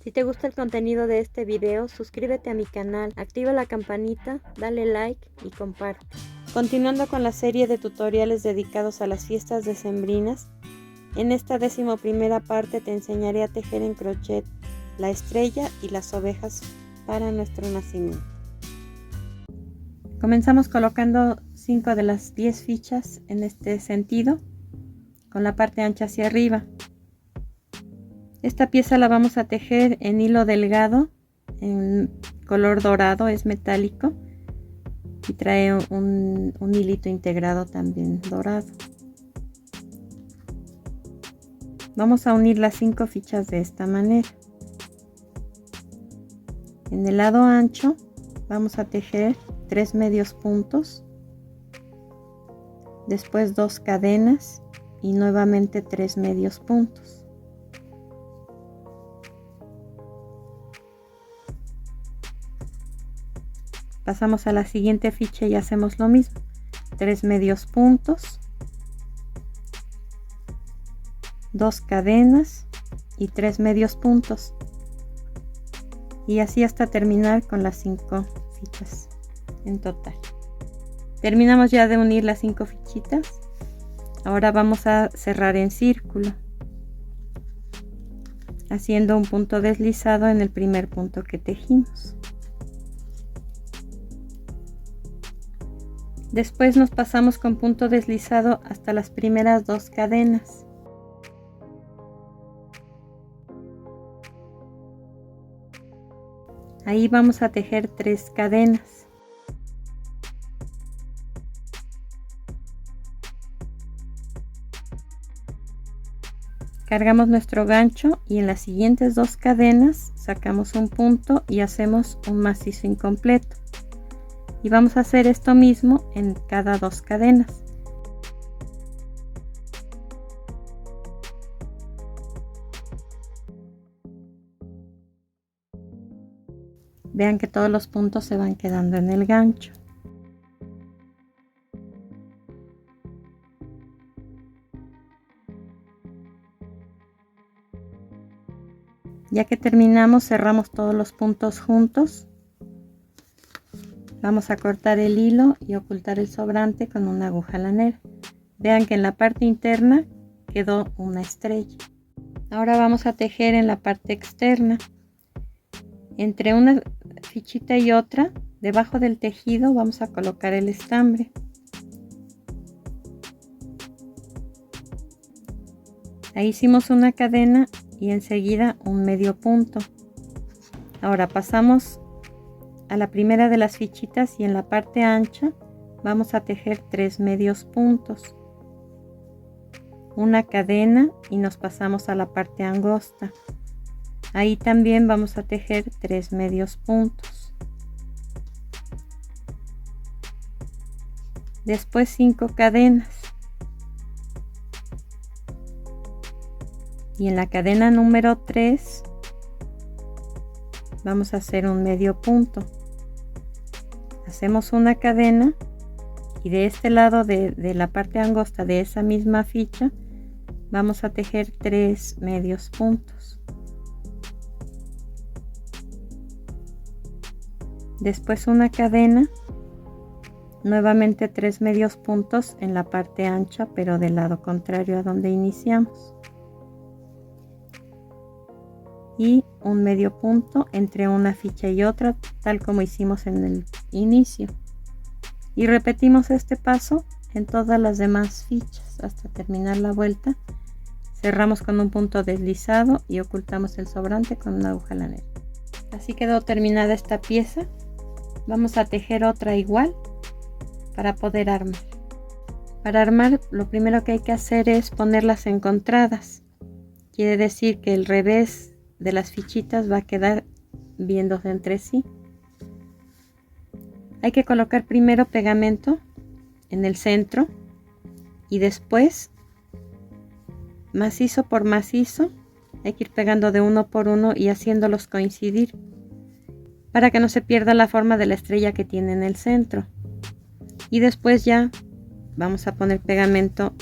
Si te gusta el contenido de este video, suscríbete a mi canal, activa la campanita, dale like y comparte. Continuando con la serie de tutoriales dedicados a las fiestas decembrinas, en esta 11ª parte te enseñaré a tejer en crochet la estrella y las ovejas para nuestro nacimiento. Comenzamos colocando 5 de las 10 fichas en este sentido, con la parte ancha hacia arriba. Esta pieza la vamos a tejer en hilo delgado, en color dorado, es metálico, y trae un hilito integrado también dorado. Vamos a unir las 5 fichas de esta manera. En el lado ancho vamos a tejer 3 medios puntos, después 2 cadenas y nuevamente 3 medios puntos. Pasamos a la siguiente ficha y hacemos lo mismo, 3 medios puntos, 2 cadenas y 3 medios puntos, y así hasta terminar con las 5 fichas en total. Terminamos ya de unir las 5 fichitas. Ahora vamos a cerrar en círculo, haciendo un punto deslizado en el primer punto que tejimos. Después nos pasamos con punto deslizado hasta las primeras 2 cadenas. Ahí vamos a tejer 3 cadenas. Cargamos nuestro gancho y en las siguientes 2 cadenas sacamos un punto y hacemos un macizo incompleto. Y vamos a hacer esto mismo en cada 2 cadenas. Vean que todos los puntos se van quedando en el gancho. Ya que terminamos, cerramos todos los puntos juntos. Vamos a cortar el hilo y ocultar el sobrante con una aguja lanera. Vean que en la parte interna quedó una estrella. Ahora vamos a tejer en la parte externa. Entre una fichita y otra, debajo del tejido, vamos a colocar el estambre. Ahí hicimos una cadena y enseguida un medio punto. Ahora pasamos a la primera de las fichitas y en la parte ancha vamos a tejer 3 medios puntos, una cadena y nos pasamos a la parte angosta. Ahí también vamos a tejer 3 medios puntos, después 5 cadenas y en la cadena número 3 vamos a hacer un medio punto. Hacemos una cadena y de este lado de la parte angosta de esa misma ficha vamos a tejer 3 medios puntos, después una cadena, nuevamente 3 medios puntos en la parte ancha pero del lado contrario a donde iniciamos, y un medio punto entre una ficha y otra, tal como hicimos en el inicio, y repetimos este paso en todas las demás fichas hasta terminar la vuelta. Cerramos con un punto deslizado y ocultamos el sobrante con una aguja lanera. Así quedó terminada esta pieza. Vamos a tejer otra igual para poder armar. Para armar, lo primero que hay que hacer es ponerlas encontradas. Quiere decir que el revés de las fichitas va a quedar viéndose entre sí. Hay que colocar primero pegamento en el centro y después macizo por macizo. Hay que ir pegando de uno por uno y haciéndolos coincidir para que no se pierda la forma de la estrella que tiene en el centro. Y después ya vamos a poner pegamento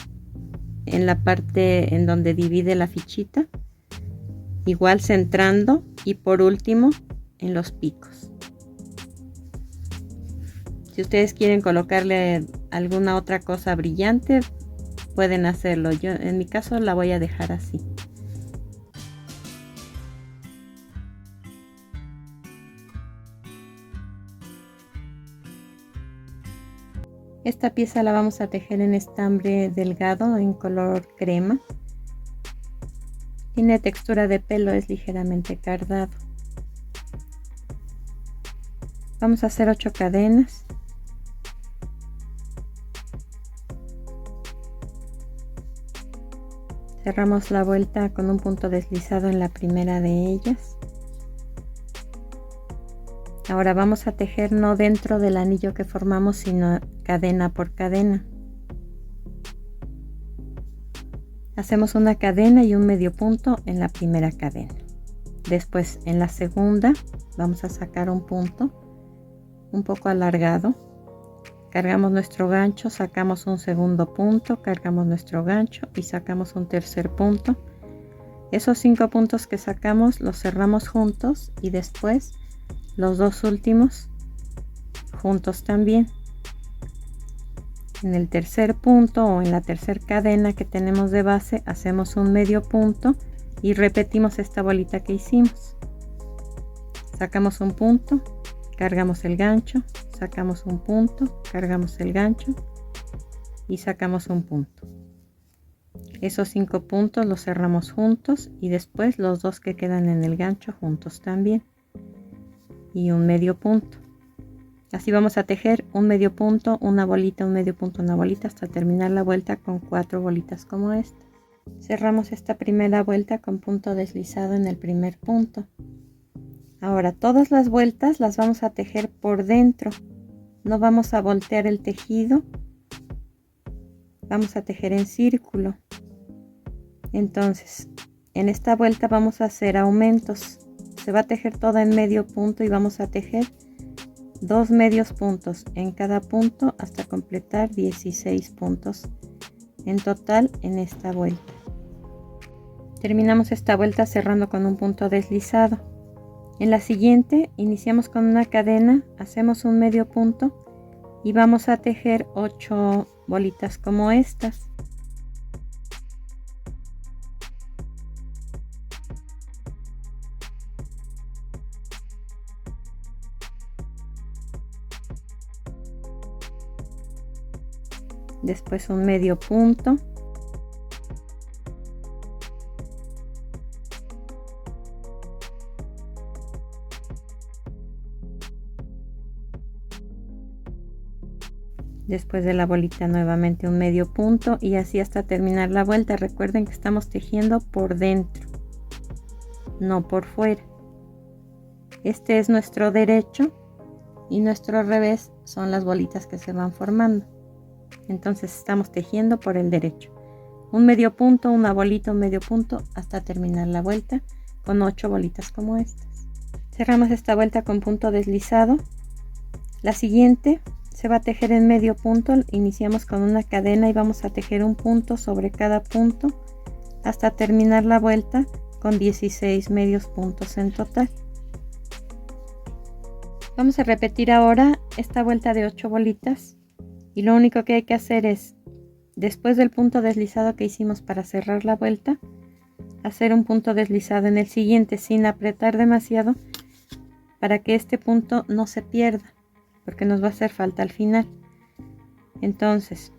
en la parte en donde divide la fichita igual centrando y por último en los picos. Si ustedes quieren colocarle alguna otra cosa brillante, pueden hacerlo. Yo en mi caso la voy a dejar así. Esta pieza la vamos a tejer en estambre delgado en color crema. Tiene textura de pelo, es ligeramente cardado. Vamos a hacer 8 cadenas. Cerramos la vuelta con un punto deslizado en la primera de ellas. Ahora vamos a tejer no dentro del anillo que formamos, sino cadena por cadena. Hacemos una cadena y un medio punto en la primera cadena. Después en la segunda vamos a sacar un punto un poco alargado. Cargamos nuestro gancho, sacamos un segundo punto, cargamos nuestro gancho y sacamos un tercer punto. Esos 5 puntos que sacamos los cerramos juntos y después los 2 últimos juntos también. En el tercer punto o en la tercera cadena que tenemos de base hacemos un medio punto y repetimos esta bolita que hicimos. Sacamos un punto, cargamos el gancho, sacamos un punto, cargamos el gancho y sacamos un punto. Esos 5 puntos los cerramos juntos y después los 2 que quedan en el gancho juntos también. Y un medio punto. Así vamos a tejer un medio punto, una bolita, un medio punto, una bolita hasta terminar la vuelta con 4 bolitas como esta. Cerramos esta primera vuelta con punto deslizado en el primer punto. Ahora todas las vueltas las vamos a tejer por dentro. No vamos a voltear el tejido. Vamos a tejer en círculo. Entonces, en esta vuelta vamos a hacer aumentos. Se va a tejer toda en medio punto y vamos a tejer 2 medios puntos en cada punto hasta completar 16 puntos en total en esta vuelta. Terminamos esta vuelta cerrando con un punto deslizado. En la siguiente iniciamos con una cadena, hacemos un medio punto y vamos a tejer 8 bolitas como estas. Después un medio punto, después de la bolita nuevamente un medio punto y así hasta terminar la vuelta. Recuerden que estamos tejiendo por dentro, no por fuera. Este es nuestro derecho y nuestro revés son las bolitas que se van formando. Entonces estamos tejiendo por el derecho. Un medio punto, una bolita, un medio punto hasta terminar la vuelta con 8 bolitas como estas. Cerramos esta vuelta con punto deslizado. La siguiente se va a tejer en medio punto. Iniciamos con una cadena y vamos a tejer un punto sobre cada punto hasta terminar la vuelta con 16 medios puntos en total. Vamos a repetir ahora esta vuelta de 8 bolitas. Y lo único que hay que hacer es, después del punto deslizado que hicimos para cerrar la vuelta, hacer un punto deslizado en el siguiente sin apretar demasiado para que este punto no se pierda, porque nos va a hacer falta al final. Entonces,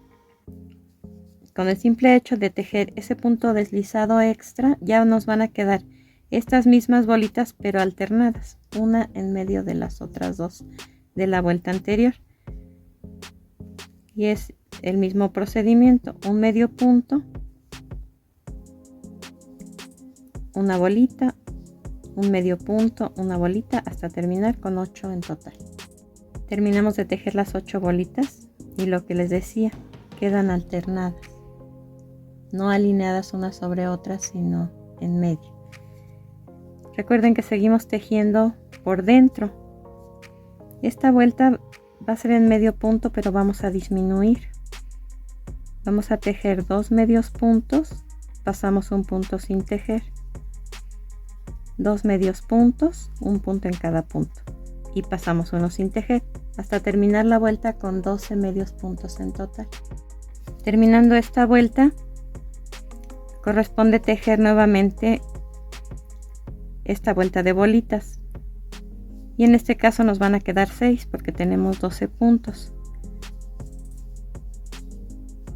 con el simple hecho de tejer ese punto deslizado extra, ya nos van a quedar estas mismas bolitas pero alternadas, una en medio de las otras dos de la vuelta anterior. Y es el mismo procedimiento, un medio punto, una bolita, un medio punto, una bolita hasta terminar con 8 en total. Terminamos de tejer las 8 bolitas y lo que les decía, quedan alternadas, no alineadas unas sobre otras, sino en medio. Recuerden que seguimos tejiendo por dentro. Esta vuelta va a ser en medio punto, pero vamos a disminuir. Vamos a tejer 2 medios puntos, pasamos un punto sin tejer. 2 medios puntos, un punto en cada punto, y pasamos uno sin tejer hasta terminar la vuelta con 12 medios puntos en total. Terminando esta vuelta, corresponde tejer nuevamente esta vuelta de bolitas, y en este caso nos van a quedar 6 porque tenemos 12 puntos.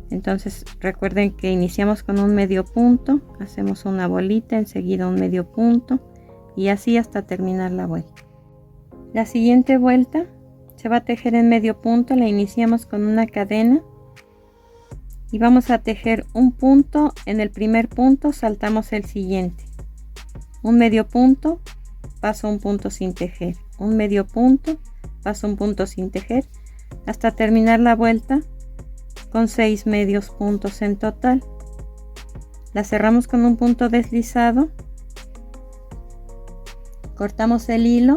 Entonces recuerden que iniciamos con un medio punto, hacemos una bolita, enseguida un medio punto, y así hasta terminar la vuelta. La siguiente vuelta se va a tejer en medio punto, la iniciamos con una cadena y vamos a tejer un punto. En el primer punto saltamos el siguiente, un medio punto, paso un punto sin tejer, un medio punto, paso un punto sin tejer, hasta terminar la vuelta con 6 medios puntos en total. La cerramos con un punto deslizado, cortamos el hilo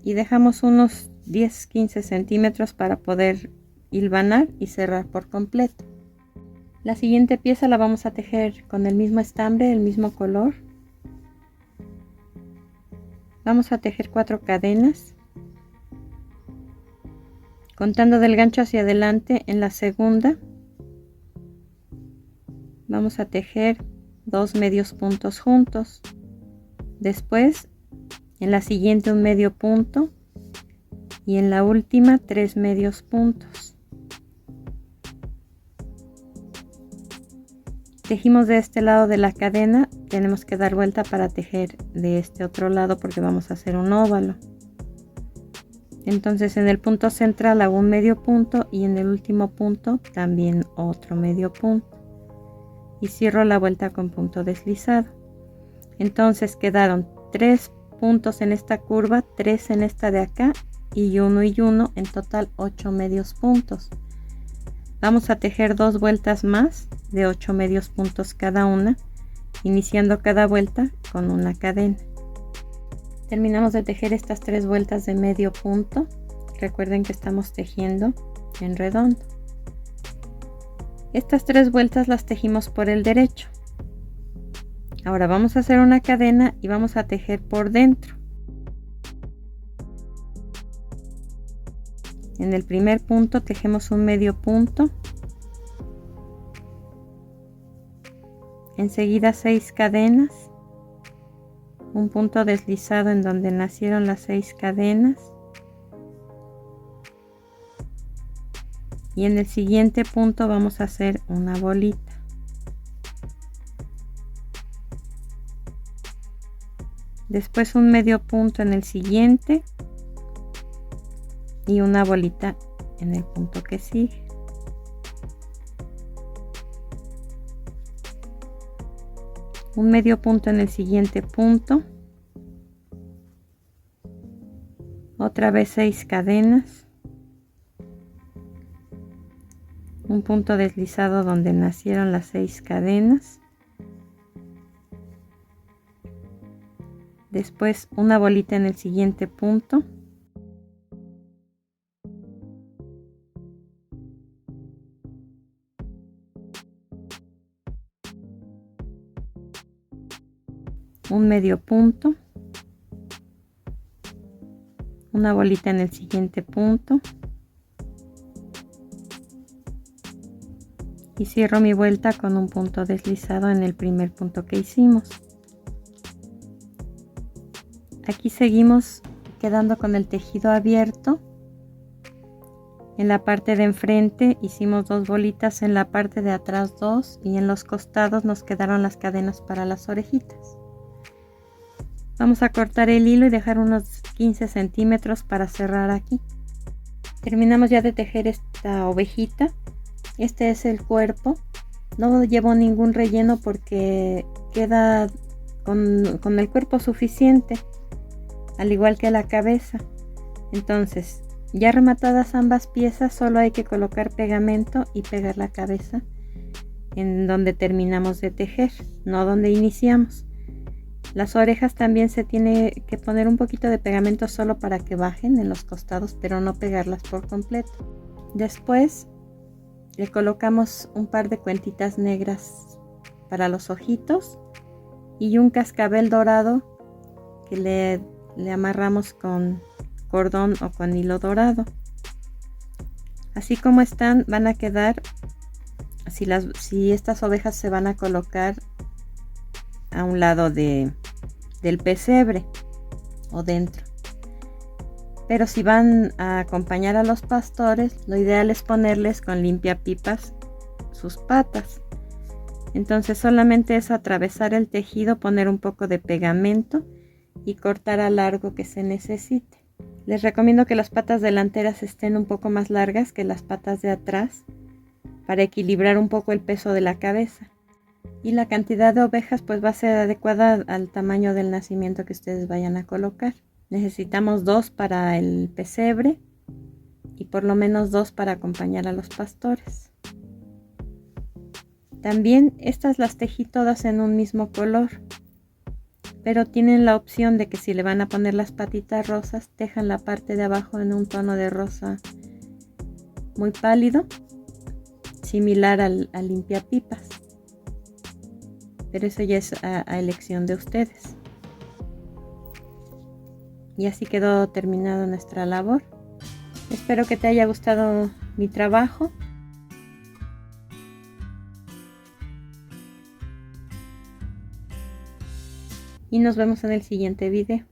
y dejamos unos 10-15 centímetros para poder hilvanar y cerrar por completo. La siguiente pieza la vamos a tejer con el mismo estambre, el mismo color. Vamos a tejer 4 cadenas, contando del gancho hacia adelante. En la segunda vamos a tejer 2 medios puntos juntos, después en la siguiente un medio punto y en la última 3 medios puntos. Tejimos de este lado de la cadena, tenemos que dar vuelta para tejer de este otro lado porque vamos a hacer un óvalo. Entonces en el punto central hago un medio punto y en el último punto también otro medio punto y cierro la vuelta con punto deslizado. Entonces quedaron 3 puntos en esta curva, 3 en esta de acá y uno, en total 8 medios puntos. Vamos a tejer 2 vueltas más de 8 medios puntos cada una, iniciando cada vuelta con una cadena. Terminamos de tejer estas 3 vueltas de medio punto. Recuerden que estamos tejiendo en redondo. Estas 3 vueltas las tejimos por el derecho. Ahora vamos a hacer una cadena y vamos a tejer por dentro. En el primer punto tejemos un medio punto, enseguida 6 cadenas, un punto deslizado en donde nacieron las 6 cadenas, y en el siguiente punto vamos a hacer una bolita. Después un medio punto en el siguiente y una bolita en el punto que sigue. Un medio punto en el siguiente punto, otra vez 6 cadenas, un punto deslizado donde nacieron las 6 cadenas, después una bolita en el siguiente punto, un medio punto, una bolita en el siguiente punto y cierro mi vuelta con un punto deslizado en el primer punto que hicimos. Aquí seguimos quedando con el tejido abierto. En la parte de enfrente hicimos 2 bolitas, en la parte de atrás 2 y en los costados nos quedaron las cadenas para las orejitas. Vamos a cortar el hilo y dejar unos 15 centímetros para cerrar aquí. Terminamos ya de tejer esta ovejita. Este es el cuerpo. No llevo ningún relleno porque queda con el cuerpo suficiente, al igual que la cabeza. Entonces, ya rematadas ambas piezas, solo hay que colocar pegamento y pegar la cabeza en donde terminamos de tejer, no donde iniciamos. Las orejas también se tiene que poner un poquito de pegamento solo para que bajen en los costados, pero no pegarlas por completo. Después le colocamos un par de cuentitas negras para los ojitos y un cascabel dorado que le amarramos con cordón o con hilo dorado. Así como están, van a quedar, si estas ovejas se van a colocar a un lado del pesebre o dentro. Pero si van a acompañar a los pastores, lo ideal es ponerles con limpiapipas sus patas. Entonces solamente es atravesar el tejido, poner un poco de pegamento y cortar a largo que se necesite. Les recomiendo que las patas delanteras estén un poco más largas que las patas de atrás para equilibrar un poco el peso de la cabeza. Y la cantidad de ovejas pues va a ser adecuada al tamaño del nacimiento que ustedes vayan a colocar. Necesitamos 2 para el pesebre y por lo menos 2 para acompañar a los pastores. También estas las tejí todas en un mismo color, pero tienen la opción de que si le van a poner las patitas rosas, tejan la parte de abajo en un tono de rosa muy pálido, similar al limpiapipas. Pero eso ya es a elección de ustedes. Y así quedó terminada nuestra labor. Espero que te haya gustado mi trabajo. Y nos vemos en el siguiente video.